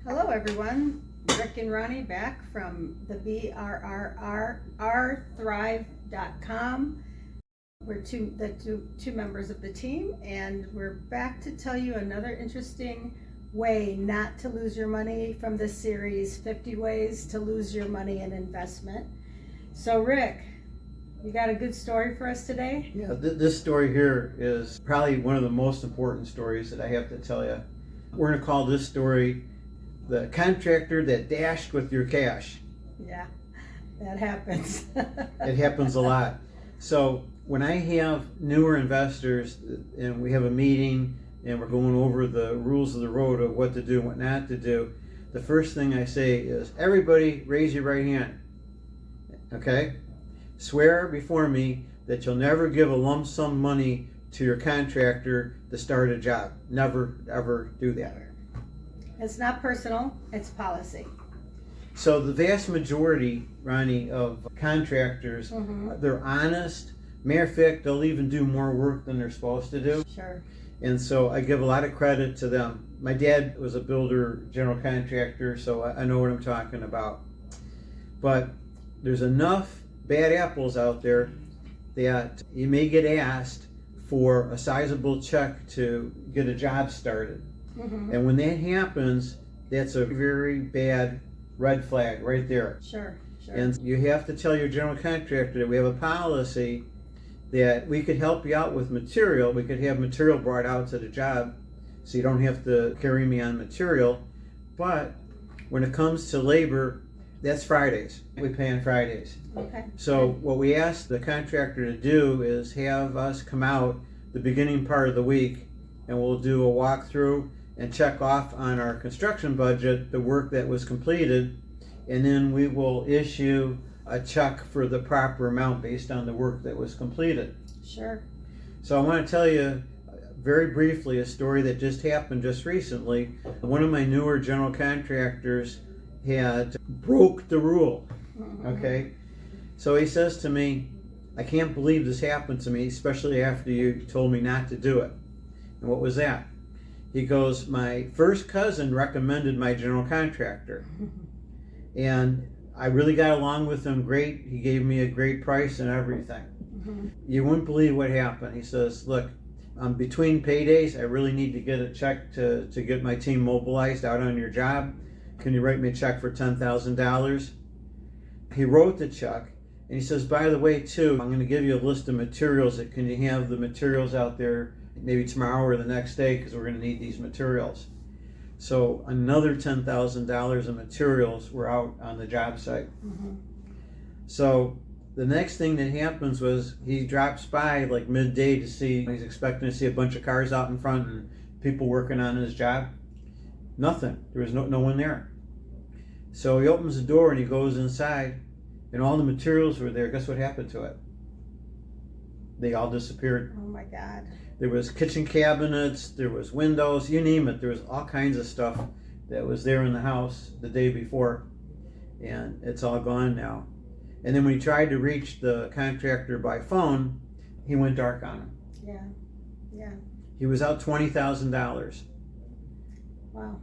Hello everyone, Rick and Ronnie back from the BRRRR Thrive.com. We're two members of the team, and we're back to tell you another interesting way not to lose your money from this series, 50 Ways to Lose Your Money in Investment. So Rick, you got a good story for us today? Yeah, this story here is probably one of the most important stories that I have to tell you. We're going to call this story The Contractor That Dashed With Your Cash. Yeah, that happens. It happens a lot. So when I have newer investors and we have a meeting and we're going over the rules of the road of what to do and what not to do, the first thing I say is, everybody raise your right hand. Okay? Swear before me that you'll never give a lump sum money to your contractor to start a job. Never, ever do that. It's not personal, it's policy. So the vast majority, Ronnie, of contractors, they're honest. Matter of fact, they'll even do more work than they're supposed to do. Sure. And so I give a lot of credit to them. My dad was a builder, general contractor, so I know what I'm talking about. But there's enough bad apples out there that you may get asked for a sizable check to get a job started. And when that happens, that's a very bad red flag right there. Sure. And you have to tell your general contractor that we have a policy that we could help you out with material. We could have material brought out to the job so you don't have to carry me on material. But when it comes to labor, that's Fridays. We pay on Fridays. Okay. So what we ask the contractor to do is have us come out the beginning part of the week, and we'll do a walkthrough and check off on our construction budget the work that was completed, and then we will issue a check for the proper amount based on the work that was completed. Sure. So I want to tell you very briefly a story that just happened just recently. One of my newer general contractors had broke the rule. Okay, so he says to me, I can't believe this happened to me, especially after you told me not to do it. And what was that? He goes, my first cousin recommended my general contractor, and I really got along with him great. He gave me a great price and everything. You wouldn't believe what happened. He says, look, between paydays, I really need to get a check to get my team mobilized out on your job. Can you write me a check for $10,000? He wrote the check, and he says, by the way, too, I'm going to give you a list of materials. Can you have the materials out there maybe tomorrow or the next day, because we're going to need these materials. So another $10,000 of materials were out on the job site. So the next thing that happens was he drops by like midday to see, he's expecting to see a bunch of cars out in front and people working on his job. Nothing. There was no one there. So he opens the door and he goes inside, and all the materials were there. Guess what happened to it? They all disappeared. Oh my God. There was kitchen cabinets, there was windows, you name it. There was all kinds of stuff that was there in the house the day before, and it's all gone now. And then when he tried to reach the contractor by phone, he went dark on him. Yeah. He was out $20,000. Wow.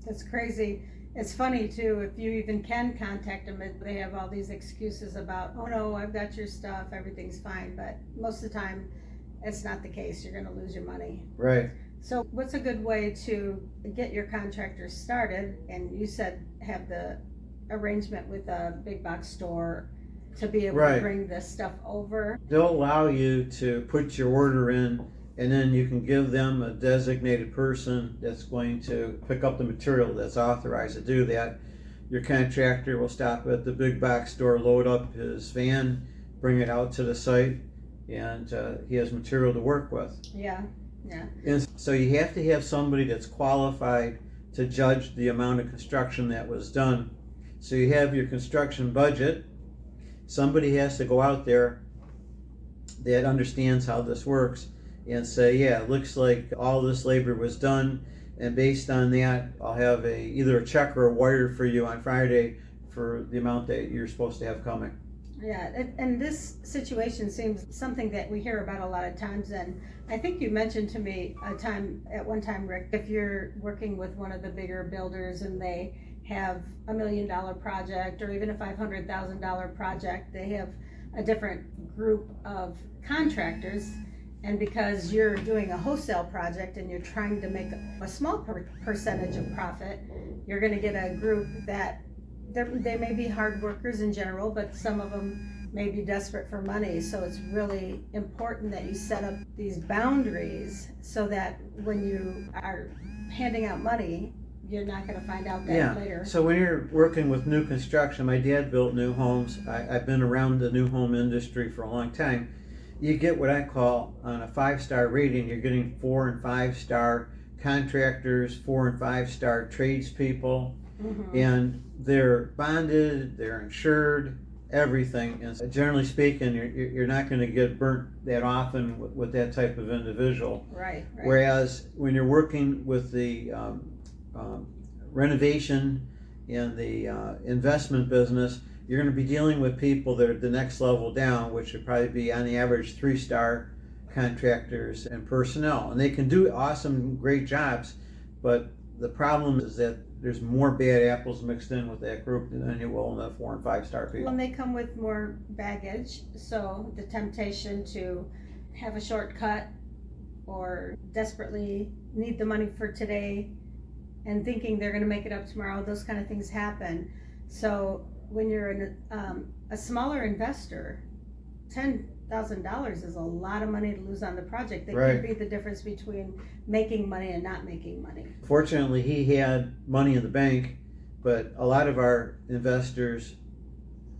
That's crazy. It's funny too, if you even can contact them, they have all these excuses about, oh no, I've got your stuff, everything's fine. But most of the time, it's not the case. You're going to lose your money. Right. So what's a good way to get your contractors started? And you said have the arrangement with a big box store to be able to bring this stuff over. They'll allow you to put your order in, and then you can give them a designated person that's going to pick up the material that's authorized to do that. Your contractor will stop at the big box store, load up his van, bring it out to the site, and he has material to work with. Yeah. And so you have to have somebody that's qualified to judge the amount of construction that was done. So you have your construction budget. Somebody has to go out there that understands how this works and say, yeah, it looks like all this labor was done, and based on that, I'll have either a check or a wire for you on Friday for the amount that you're supposed to have coming. Yeah, and this situation seems something that we hear about a lot of times, and I think you mentioned to me at one time, Rick, if you're working with one of the bigger builders and they have $1 million project or even a $500,000 project, they have a different group of contractors, and because you're doing a wholesale project and you're trying to make a small percentage of profit, you're gonna get a group that they may be hard workers in general, but some of them may be desperate for money. So it's really important that you set up these boundaries so that when you are handing out money, you're not going to find out that later. So when you're working with new construction, my dad built new homes. I've been around the new home industry for a long time. You get what I call on a 5-star rating, you're getting 4 and 5-star contractors, 4 and 5-star tradespeople. Mm-hmm. And they're bonded, they're insured, everything. And generally speaking, you're not going to get burnt that often with that type of individual. Right. Whereas when you're working with the renovation and the investment business, you're going to be dealing with people that are the next level down, which would probably be on the average 3-star contractors and personnel. And they can do awesome, great jobs, but the problem is that there's more bad apples mixed in with that group than you will in the 4 and 5-star people. Well, and they come with more baggage, so the temptation to have a shortcut or desperately need the money for today and thinking they're going to make it up tomorrow, those kind of things happen. So when you're a smaller investor, $10,000 is a lot of money to lose on the project. That Right. could be the difference between making money and not making money. Fortunately, he had money in the bank, but a lot of our investors,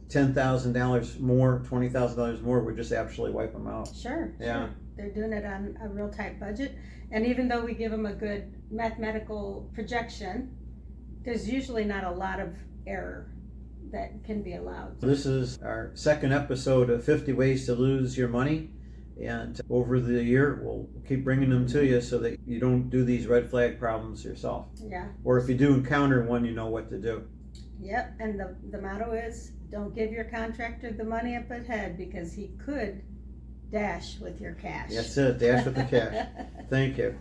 $10,000 more, $20,000 more, would just absolutely wipe them out. Sure. Yeah. They're doing it on a real tight budget. And even though we give them a good mathematical projection, there's usually not a lot of error that can be allowed. This is our second episode of 50 Ways to Lose Your Money. And over the year, we'll keep bringing them to you so that you don't do these red flag problems yourself. Yeah. Or if you do encounter one, you know what to do. Yep. And the motto is, don't give your contractor the money up ahead because he could dash with your cash. That's it, dash with the cash. Thank you.